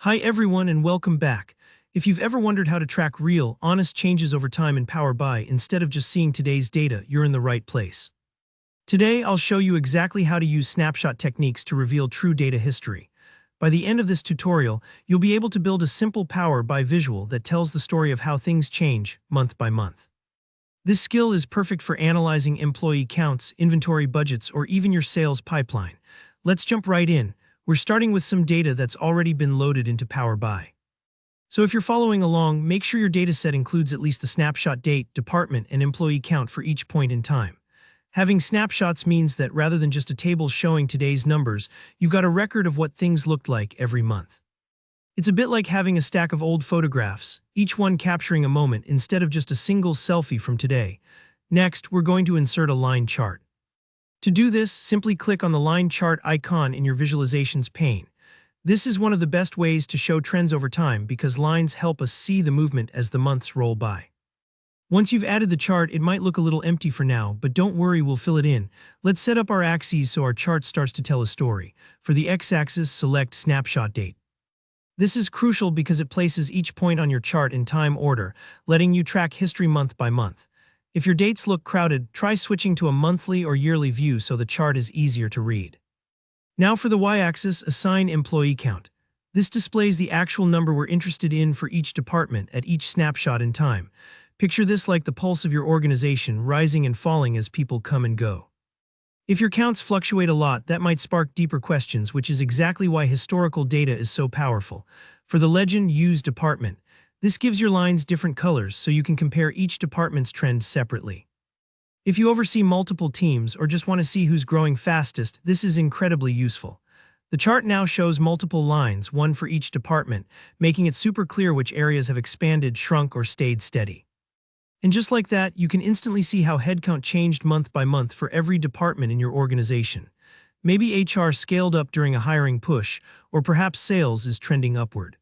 Hi everyone and welcome back. If you've ever wondered how to track real, honest changes over time in Power BI instead of just seeing today's data, you're in the right place. Today, I'll show you exactly how to use snapshot techniques to reveal true data history. By the end of this tutorial, you'll be able to build a simple Power BI visual that tells the story of how things change month by month. This skill is perfect for analyzing employee counts, inventory budgets, or even your sales pipeline. Let's jump right in. We're starting with some data that's already been loaded into Power BI. So if you're following along, make sure your dataset includes at least the snapshot date, department, and employee count for each point in time. Having snapshots means that rather than just a table showing today's numbers, you've got a record of what things looked like every month. It's a bit like having a stack of old photographs, each one capturing a moment instead of just a single selfie from today. Next, we're going to insert a line chart. To do this, simply click on the line chart icon in your visualizations pane. This is one of the best ways to show trends over time because lines help us see the movement as the months roll by. Once you've added the chart, it might look a little empty for now, but don't worry, we'll fill it in. Let's set up our axes so our chart starts to tell a story. For the x-axis, select snapshot date. This is crucial because it places each point on your chart in time order, letting you track history month by month. If your dates look crowded, try switching to a monthly or yearly view so the chart is easier to read. Now for the y-axis, assign employee count. This displays the actual number we're interested in for each department at each snapshot in time. Picture this like the pulse of your organization, rising and falling as people come and go. If your counts fluctuate a lot, that might spark deeper questions, which is exactly why historical data is so powerful. For the legend, use department. This gives your lines different colors so you can compare each department's trends separately. If you oversee multiple teams or just want to see who's growing fastest, this is incredibly useful. The chart now shows multiple lines, one for each department, making it super clear which areas have expanded, shrunk, or stayed steady. And just like that, you can instantly see how headcount changed month by month for every department in your organization. Maybe HR scaled up during a hiring push, or perhaps sales is trending upward.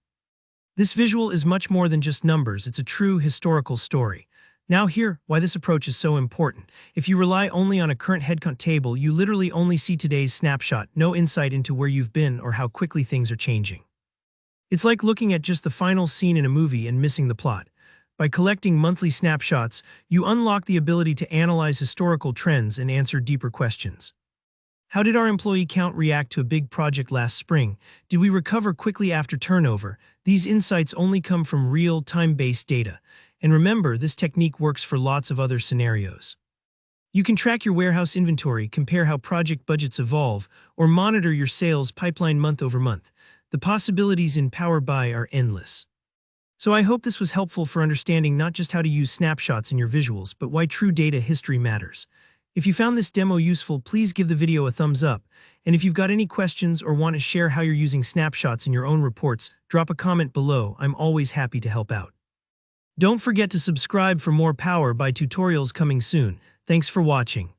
This visual is much more than just numbers, it's a true historical story. Now here, why this approach is so important. If you rely only on a current headcount table, you literally only see today's snapshot, no insight into where you've been or how quickly things are changing. It's like looking at just the final scene in a movie and missing the plot. By collecting monthly snapshots, you unlock the ability to analyze historical trends and answer deeper questions. How did our employee count react to a big project last spring? Did we recover quickly after turnover? These insights only come from real, time-based data. And remember, this technique works for lots of other scenarios. You can track your warehouse inventory, compare how project budgets evolve, or monitor your sales pipeline month over month. The possibilities in Power BI are endless. So I hope this was helpful for understanding not just how to use snapshots in your visuals, but why true data history matters. If you found this demo useful, please give the video a thumbs up. And if you've got any questions or want to share how you're using snapshots in your own reports, drop a comment below. I'm always happy to help out. Don't forget to subscribe for more Power BI tutorials coming soon. Thanks for watching.